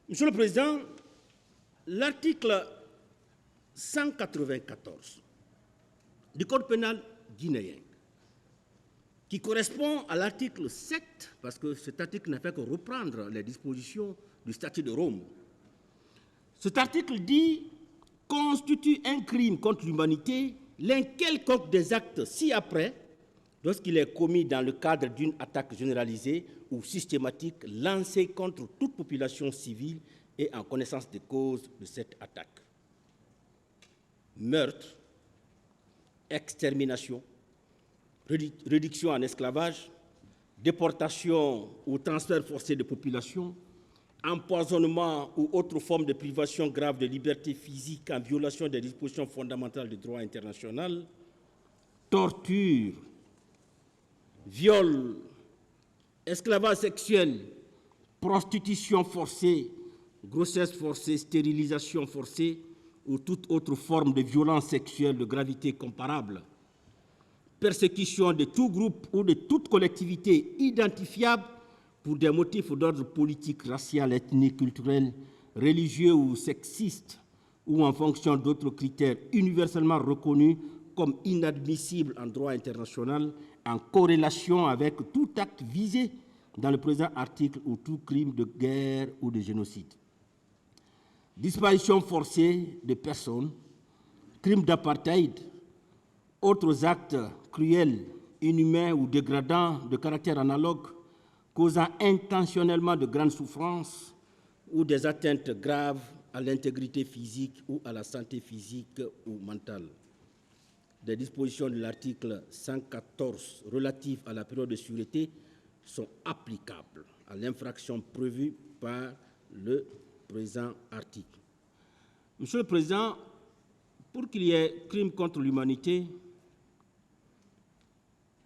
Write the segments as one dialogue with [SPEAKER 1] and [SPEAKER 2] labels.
[SPEAKER 1] Monsieur le Président, l'article 194 du Code pénal guinéen, qui correspond à l'article 7, parce que cet article n'a fait que reprendre les dispositions du statut de Rome. Cet article dit « constitue un crime contre l'humanité l'un quelconque des actes ci-après, lorsqu'il est commis dans le cadre d'une attaque généralisée ou systématique lancée contre toute population civile et en connaissance des causes de cette attaque. Meurtre, extermination, réduction en esclavage, déportation ou transfert forcé de population, empoisonnement ou autre forme de privation grave de liberté physique en violation des dispositions fondamentales du droit international, torture, viol, esclavage sexuel, prostitution forcée, grossesse forcée, stérilisation forcée ou toute autre forme de violence sexuelle de gravité comparable, persécution de tout groupe ou de toute collectivité identifiable pour des motifs d'ordre politique, racial, ethnique, culturel, religieux ou sexiste, ou en fonction d'autres critères universellement reconnus comme inadmissibles en droit international, en corrélation avec tout acte visé dans le présent article ou tout crime de guerre ou de génocide. Disparition forcée de personnes, crimes d'apartheid, autres actes cruels, inhumains ou dégradants de caractère analogue, causant intentionnellement de grandes souffrances ou des atteintes graves à l'intégrité physique ou à la santé physique ou mentale. Des dispositions de l'article 114 relatives à la période de sûreté sont applicables à l'infraction prévue par le présent article. Monsieur le Président, pour qu'il y ait crime contre l'humanité,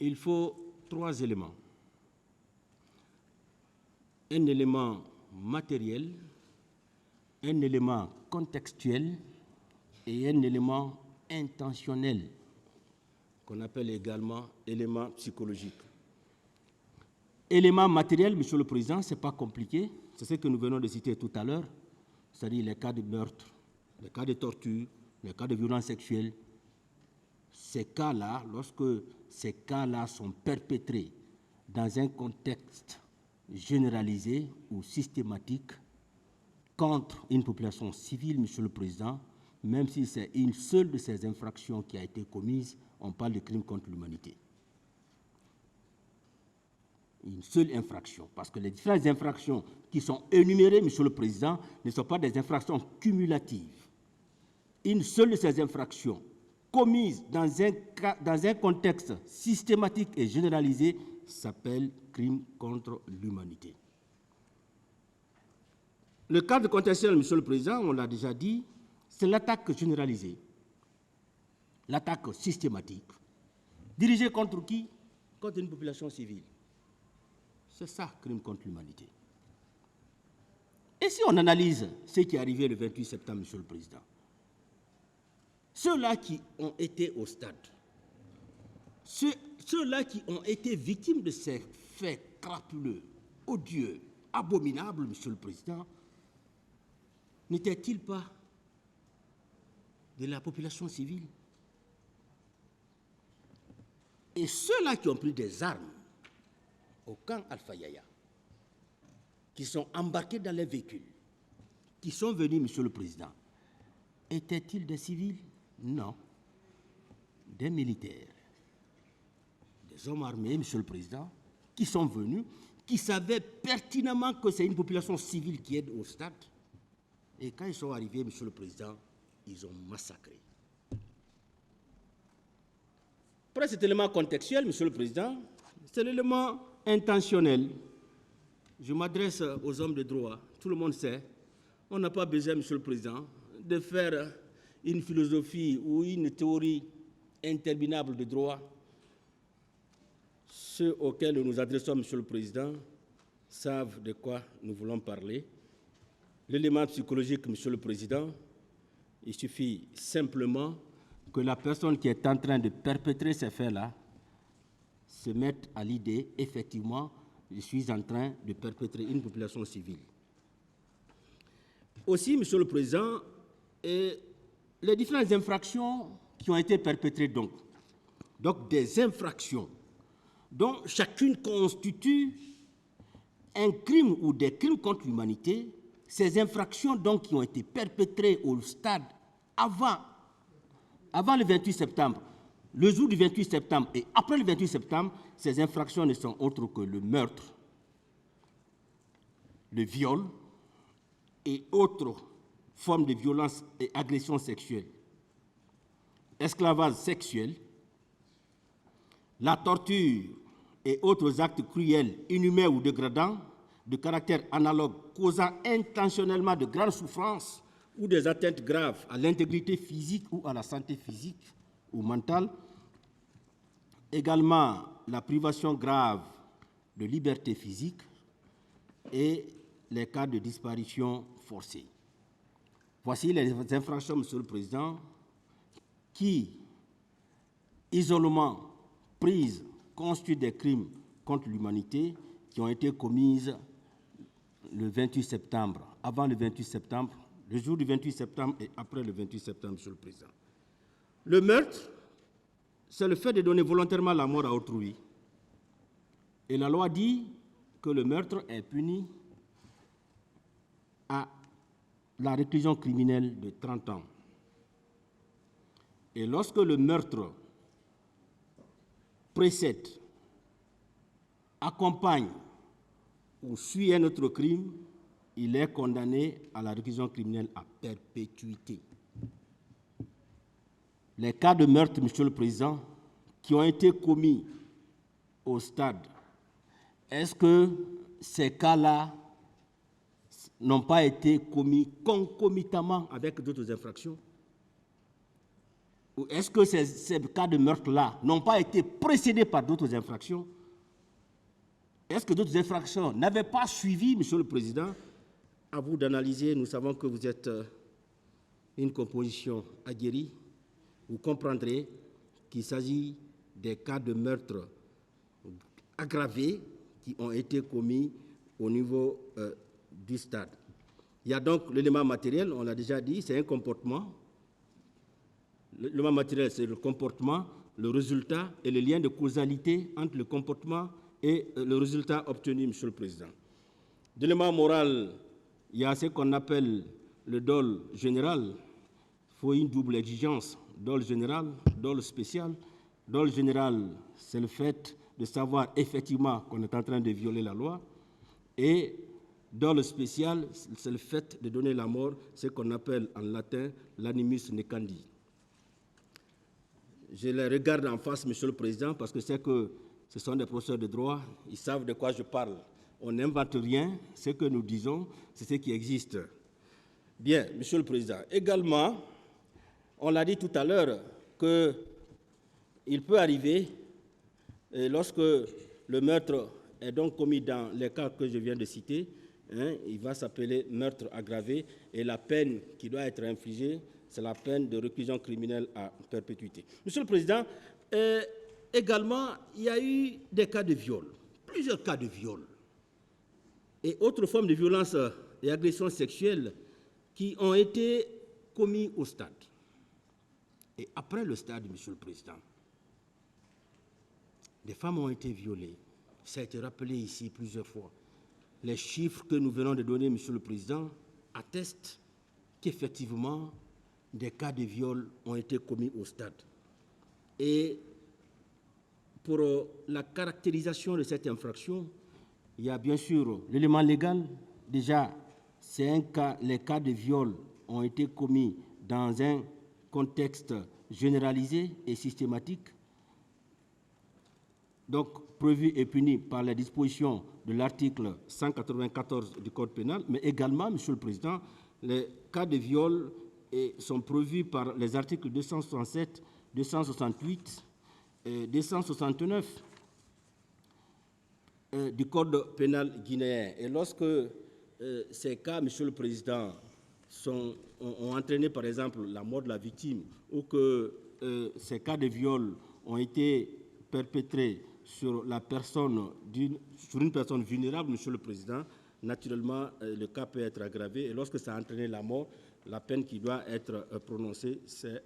[SPEAKER 1] il faut 3 éléments. Un élément matériel, un élément contextuel et un élément intentionnel, qu'on appelle également élément psychologique. Élément matériel, Monsieur le Président, ce n'est pas compliqué, c'est ce que nous venons de citer tout à l'heure, c'est-à-dire les cas de meurtre, les cas de torture, les cas de violence sexuelle. Ces cas-là, lorsque ces cas-là sont perpétrés dans un contexte généralisé ou systématique contre une population civile, Monsieur le Président, même si c'est une seule de ces infractions qui a été commise, on parle de crime contre l'humanité. Une seule infraction, parce que les différentes infractions qui sont énumérées, Monsieur le Président, ne sont pas des infractions cumulatives. Une seule de ces infractions commises dans un contexte systématique et généralisé s'appelle crime contre l'humanité. Le cadre contextuel, Monsieur le Président, on l'a déjà dit, c'est l'attaque généralisée, l'attaque systématique, dirigée contre qui? Contre une population civile. C'est ça, crime contre l'humanité. Et si on analyse ce qui est arrivé le 28 septembre, Monsieur le Président, ceux-là qui ont été au stade, ceux-là qui ont été victimes de ces faits crapuleux, odieux, abominables, Monsieur le Président, n'étaient-ils pas de la population civile? Et ceux-là qui ont pris des armes au camp Alpha Yaya, qui sont embarqués dans les véhicules, qui sont venus, Monsieur le Président, étaient-ils des civils? Non. Des militaires, des hommes armés, Monsieur le Président, qui sont venus, qui savaient pertinemment que c'est une population civile qui est au stade. Et quand ils sont arrivés, Monsieur le Président, ils ont massacré. Après cet élément contextuel, Monsieur le Président, c'est l'élément intentionnel. Je m'adresse aux hommes de droit. Tout le monde sait, on n'a pas besoin, Monsieur le Président, de faire une philosophie ou une théorie interminable de droit. Ceux auxquels nous nous adressons, Monsieur le Président, savent de quoi nous voulons parler. L'élément psychologique, Monsieur le Président, il suffit simplement que la personne qui est en train de perpétrer ces faits-là se mette à l'idée, effectivement, je suis en train de perpétrer une population civile. aussi, Monsieur le Président, les différentes infractions qui ont été perpétrées donc des infractions dont chacune constitue un crime ou des crimes contre l'humanité, ces infractions donc qui ont été perpétrées au stade avant le 28 septembre, le jour du 28 septembre et après le 28 septembre, ces infractions ne sont autres que le meurtre, le viol et autres formes de violence et agressions sexuelles, esclavage sexuel, la torture et autres actes cruels, inhumains ou dégradants, de caractère analogue, causant intentionnellement de grandes souffrances ou des atteintes graves à l'intégrité physique ou à la santé physique ou mentale. Également, la privation grave de liberté physique et les cas de disparition forcée. Voici les infractions, Monsieur le Président, qui, isolement prises, constituent des crimes contre l'humanité qui ont été commises le 28 septembre, avant le 28 septembre, le jour du 28 septembre et après le 28 septembre, Monsieur le Président. Le meurtre, c'est le fait de donner volontairement la mort à autrui. Et la loi dit que le meurtre est puni à la réclusion criminelle de 30 ans. Et lorsque le meurtre précède, accompagne ou suit un autre crime, il est condamné à la réclusion criminelle à perpétuité. Les cas de meurtre, Monsieur le Président, qui ont été commis au stade, est-ce que ces cas-là n'ont pas été commis concomitamment avec d'autres infractions? Ou est-ce que ces cas de meurtre-là n'ont pas été précédés par d'autres infractions? Est-ce que d'autres infractions n'avaient pas suivi, Monsieur le Président? À vous d'analyser. Nous savons que vous êtes une composition aguerrie. Vous comprendrez qu'il s'agit des cas de meurtre aggravés qui ont été commis au niveau du stade. Il y a donc l'élément matériel, on l'a déjà dit, c'est un comportement. L'élément matériel, c'est le comportement, le résultat et le lien de causalité entre le comportement et le résultat obtenu, Monsieur le Président. D'élément moral, il y a ce qu'on appelle le dol général. Il faut une double exigence, dol général, dol spécial. Dol général, c'est le fait de savoir effectivement qu'on est en train de violer la loi. Et dol spécial, c'est le fait de donner la mort, ce qu'on appelle en latin l'animus necandi. Je les regarde en face, Monsieur le Président, parce que c'est que ce sont des professeurs de droit, ils savent de quoi je parle. On n'invente rien, ce que nous disons, c'est ce qui existe. Bien, Monsieur le Président. Également, on l'a dit tout à l'heure, qu'il peut arriver, lorsque le meurtre est donc commis dans les cas que je viens de citer, il va s'appeler meurtre aggravé, et la peine qui doit être infligée, c'est la peine de réclusion criminelle à perpétuité. Monsieur le Président, également, il y a eu des cas de viol, plusieurs cas de viol, et autres formes de violence et agressions sexuelles qui ont été commis au stade. Et après le stade, Monsieur le Président, des femmes ont été violées. Ça a été rappelé ici plusieurs fois. Les chiffres que nous venons de donner, Monsieur le Président, attestent qu'effectivement, des cas de viol ont été commis au stade. Et pour la caractérisation de cette infraction, il y a bien sûr l'élément légal. Déjà, c'est un cas, les cas de viol ont été commis dans un contexte généralisé et systématique, donc prévu et puni par les dispositions de l'article 194 du Code pénal, mais également, Monsieur le Président, les cas de viol sont prévus par les articles 267, 268 et 269 du Code pénal guinéen. Et lorsque ces cas, Monsieur le Président, ont entraîné, par exemple, la mort de la victime, ou que ces cas de viol ont été perpétrés sur une personne vulnérable, Monsieur le Président, naturellement, le cas peut être aggravé. Et lorsque ça a entraîné la mort, la peine qui doit être prononcée, c'est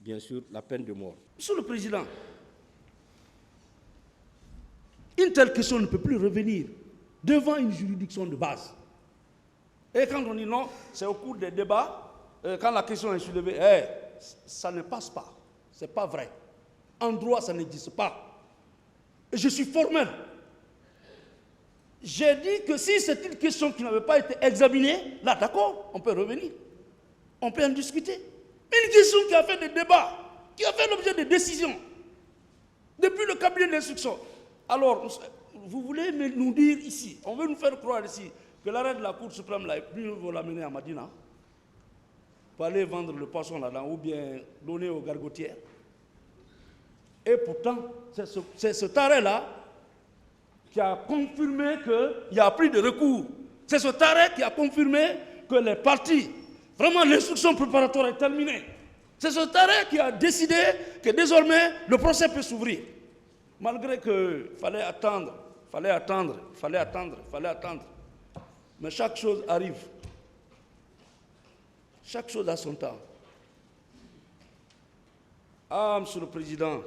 [SPEAKER 1] bien sûr la peine de mort.
[SPEAKER 2] Monsieur le Président, une telle question ne peut plus revenir devant une juridiction de base. Et quand on dit non, c'est au cours des débats, quand la question est soulevée, ça ne passe pas. Ce n'est pas vrai. En droit, ça n'existe pas. Et je suis formel. J'ai dit que si c'est une question qui n'avait pas été examinée, là, d'accord, on peut revenir. On peut en discuter. Une question qui a fait des débats, qui a fait l'objet de décisions, depuis le cabinet d'instruction. Alors, vous voulez nous dire ici, on veut nous faire croire ici, que l'arrêt de la Cour suprême, là, plus vaut l'amener à Madina, pour aller vendre le poisson là-dedans, ou bien donner aux gargotières. Et pourtant, c'est ce arrêt-là qui a confirmé qu'il n'y a plus de recours. C'est ce arrêt qui a confirmé que les parties, vraiment l'instruction préparatoire est terminée. C'est ce arrêt qui a décidé que désormais le procès peut s'ouvrir. Malgré qu'il fallait attendre. Mais chaque chose arrive. Chaque chose a son temps. Ah, Monsieur le Président,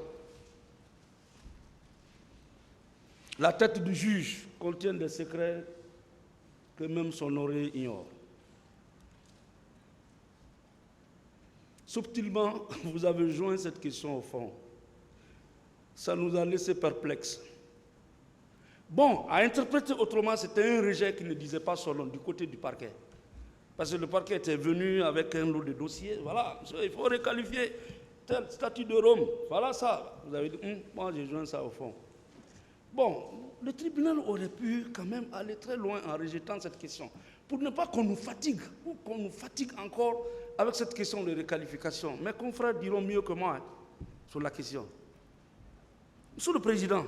[SPEAKER 2] la tête du juge contient des secrets que même son oreille ignore. Subtilement, vous avez joint cette question au fond. Ça nous a laissé perplexes. Bon, à interpréter autrement, c'était un rejet qui ne disait pas son nom du côté du parquet. Parce que le parquet était venu avec un lot de dossiers. Voilà, il faut requalifier tel statut de Rome. Voilà ça. Vous avez dit, moi j'ai joint ça au fond. Bon, le tribunal aurait pu quand même aller très loin en rejetant cette question. Pour ne pas qu'on nous fatigue, ou qu'on nous fatigue encore avec cette question de requalification. Mes confrères diront mieux que moi sur la question. Monsieur le Président,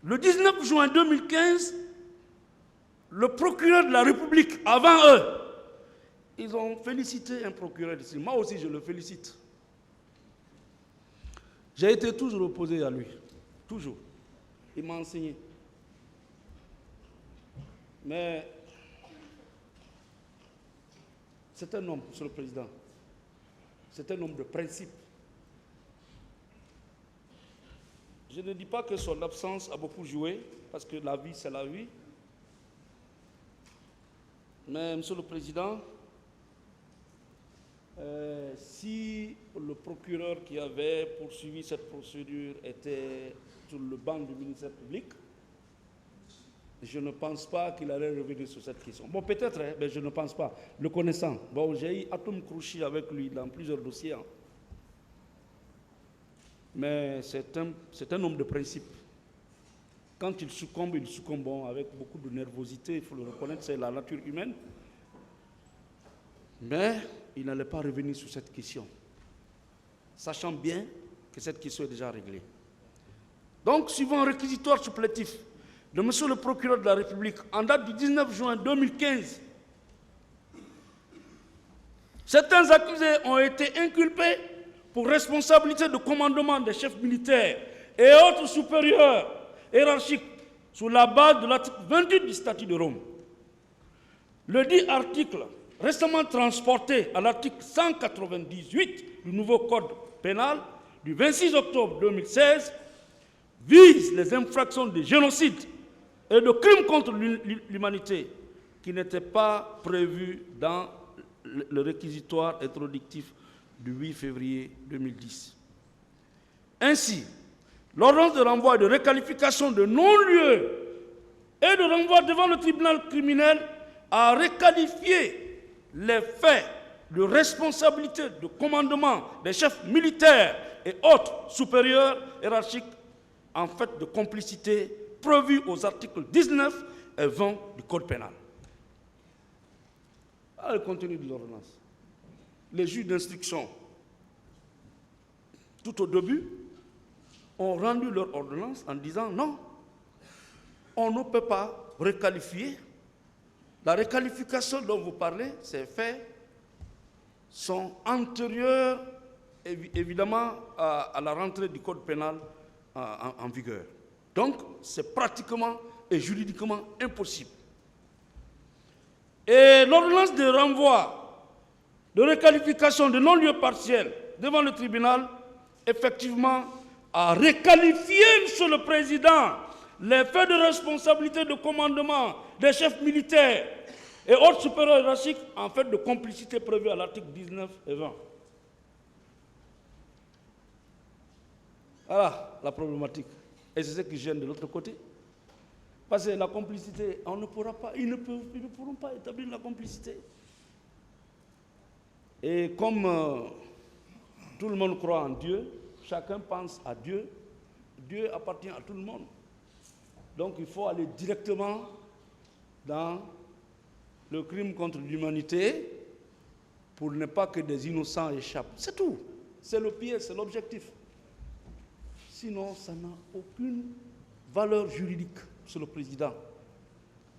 [SPEAKER 2] le 19 juin 2015, le procureur de la République, avant eux, ils ont félicité un procureur ici. Moi aussi, je le félicite. J'ai été toujours opposé à lui. Toujours. Il m'a enseigné. Mais c'est un homme, Monsieur le Président. C'est un homme de principe. Je ne dis pas que son absence a beaucoup joué, parce que la vie, c'est la vie. Mais, Monsieur le Président, si le procureur qui avait poursuivi cette procédure était sur le banc du ministère public, je ne pense pas qu'il allait revenir sur cette question. Bon, peut-être, mais je ne pense pas. Le connaissant, bon, j'ai eu atome crochu avec lui dans plusieurs dossiers. Mais c'est un homme de principe. Quand il succombe avec beaucoup de nervosité, il faut le reconnaître, c'est la nature humaine. Mais il n'allait pas revenir sur cette question, sachant bien que cette question est déjà réglée. Donc, suivant un réquisitoire supplétif de M. le procureur de la République en date du 19 juin 2015, certains accusés ont été inculpés pour responsabilité de commandement des chefs militaires et autres supérieurs hiérarchiques sur la base de l'article 28 du statut de Rome. Le dit article, récemment transporté à l'article 198 du nouveau code pénal du 26 octobre 2016, vise les infractions de génocide et de crimes contre l'humanité qui n'étaient pas prévues dans le réquisitoire introductif du 8 février 2010. Ainsi, l'ordonnance de renvoi et de requalification de non-lieu et de renvoi devant le tribunal criminel a requalifié les faits de responsabilité de commandement des chefs militaires et autres supérieurs hiérarchiques en fait de complicité prévue aux articles 19 et 20 du Code pénal. Voilà le contenu de l'ordonnance. Les juges d'instruction, tout au début, ont rendu leur ordonnance en disant non, on ne peut pas requalifier. La requalification dont vous parlez, ces faits sont antérieurs évidemment à la rentrée du Code pénal en vigueur. Donc, c'est pratiquement est juridiquement impossible. Et l'ordonnance de renvoi, de requalification de non-lieu partiel devant le tribunal, effectivement, a requalifié, Monsieur le Président, les faits de responsabilité de commandement des chefs militaires et autres supérieurs hiérarchiques en fait de complicité prévue à l'article 19 et 20. Voilà la problématique. Et c'est ce qui gêne de l'autre côté. Parce que la complicité, on ne pourra pas, ils ne pourront pas établir la complicité. Et comme tout le monde croit en Dieu, chacun pense à Dieu, Dieu appartient à tout le monde. Donc il faut aller directement dans le crime contre l'humanité pour ne pas que des innocents échappent. C'est tout. C'est le pied, c'est l'objectif. Sinon, ça n'a aucune valeur juridique, Monsieur le Président.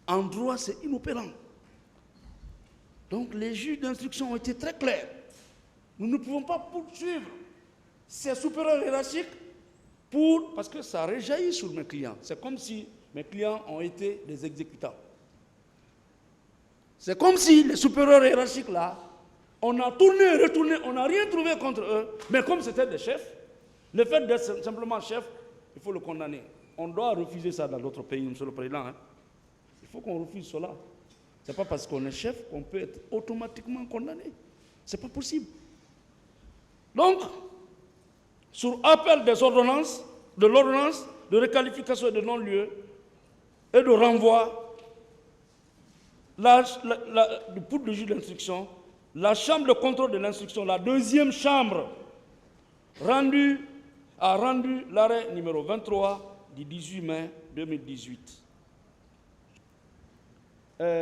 [SPEAKER 2] En droit, c'est inopérant. Donc les juges d'instruction ont été très clairs. Nous ne pouvons pas poursuivre ces supérieurs hiérarchiques parce que ça réjaillit sur mes clients. C'est comme si mes clients ont été des exécutants. C'est comme si les supérieurs hiérarchiques là, on a tourné, retourné, on n'a rien trouvé contre eux, mais comme c'était des chefs, le fait d'être simplement chef, il faut le condamner. On doit refuser ça dans d'autres pays, Monsieur le Président. Hein. Il faut qu'on refuse cela. Ce n'est pas parce qu'on est chef qu'on peut être automatiquement condamné. Ce n'est pas possible. Donc, sur appel des ordonnances, de l'ordonnance de requalification de non-lieu et de renvoi, pour le juge d'instruction, la chambre de contrôle de l'instruction, la deuxième chambre, a rendu l'arrêt numéro 23 du 18 mai 2018.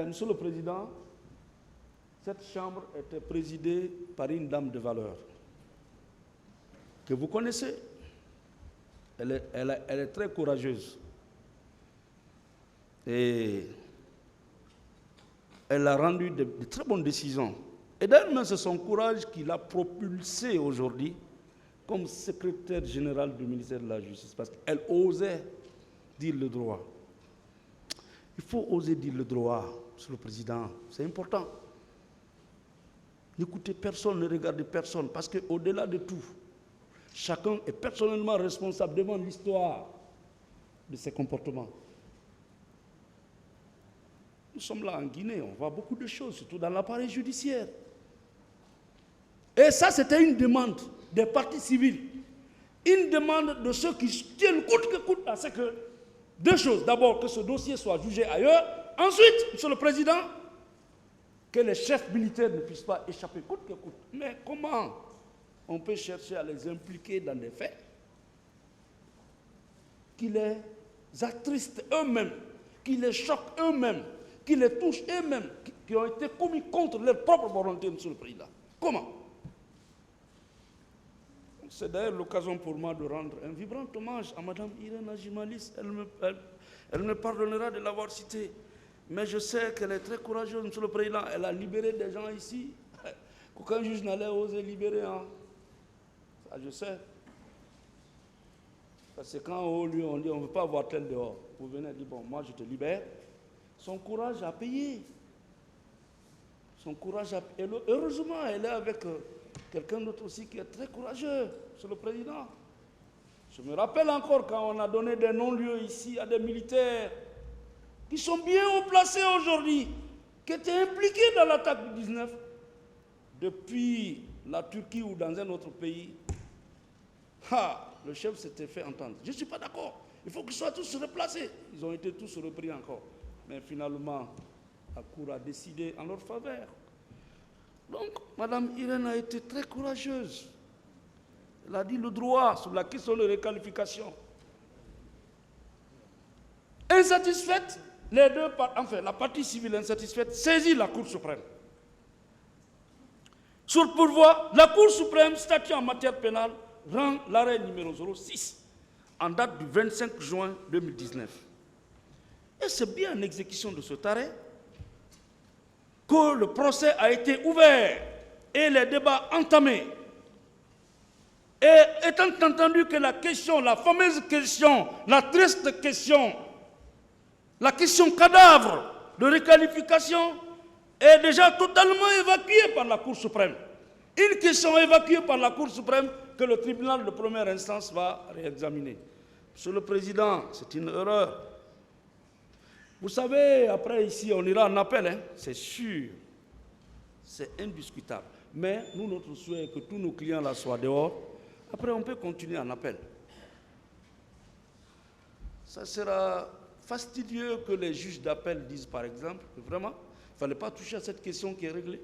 [SPEAKER 2] Monsieur le Président, cette chambre était présidée par une dame de valeur que vous connaissez. Elle est très courageuse. Et elle a rendu de très bonnes décisions. Et d'ailleurs, c'est son courage qui l'a propulsée aujourd'hui comme secrétaire générale du ministère de la Justice, parce qu'elle osait dire le droit. Il faut oser dire le droit, Monsieur le Président, c'est important. N'écoutez personne, ne regardez personne, parce qu'au-delà de tout, chacun est personnellement responsable devant l'histoire de ses comportements. Nous sommes là en Guinée, on voit beaucoup de choses, surtout dans l'appareil judiciaire. Et ça, c'était une demande des partis civils. Une demande de ceux qui tiennent coûte que coûte à ce que deux choses. D'abord, que ce dossier soit jugé ailleurs. Ensuite, Monsieur le Président, que les chefs militaires ne puissent pas échapper coûte que coûte. Mais comment on peut chercher à les impliquer dans des faits qui les attristent eux-mêmes, qui les choquent eux-mêmes, qui les touchent eux-mêmes, qui ont été commis contre leur propre volonté, Monsieur le Président? Comment? C'est d'ailleurs l'occasion pour moi de rendre un vibrant hommage à Mme Irène Agimalis. Elle me pardonnera de l'avoir citée. Mais je sais qu'elle est très courageuse, Monsieur le Président. Elle a libéré des gens ici qu'aucun juge n'allait oser libérer. Hein. Ça, je sais. Parce que quand au lieu on dit on ne veut pas avoir tel dehors, vous venez et dites bon, moi je te libère. Son courage a payé. Son courage a payé. Heureusement, elle est avec quelqu'un d'autre aussi qui est très courageux, Monsieur le Président. Je me rappelle encore quand on a donné des non-lieux ici à des militaires qui sont bien haut placés aujourd'hui, qui étaient impliqués dans l'attaque du 19, depuis la Turquie ou dans un autre pays. Le chef s'était fait entendre. Je ne suis pas d'accord. Il faut qu'ils soient tous replacés. Ils ont été tous repris encore. Mais finalement, la Cour a décidé en leur faveur. Donc, Mme Irène a été très courageuse. Elle a dit le droit sur la question de requalification. Insatisfaite, la partie civile insatisfaite saisit la Cour suprême. Sur pourvoi, la Cour suprême, statut en matière pénale, rend l'arrêt numéro 06 en date du 25 juin 2019. Et c'est bien en exécution de cet arrêt que le procès a été ouvert et les débats entamés. Et étant entendu que la question, la fameuse question, la triste question La question cadavre de requalification est déjà totalement évacuée par la Cour suprême. Une question évacuée par la Cour suprême que le tribunal de première instance va réexaminer. Monsieur le Président, c'est une erreur. Vous savez, après ici, on ira en appel, hein, c'est sûr. C'est indiscutable. Mais nous, notre souhait est que tous nos clients là soient dehors. Après, on peut continuer en appel. Ça sera fastidieux que les juges d'appel disent, par exemple, que vraiment, il ne fallait pas toucher à cette question qui est réglée.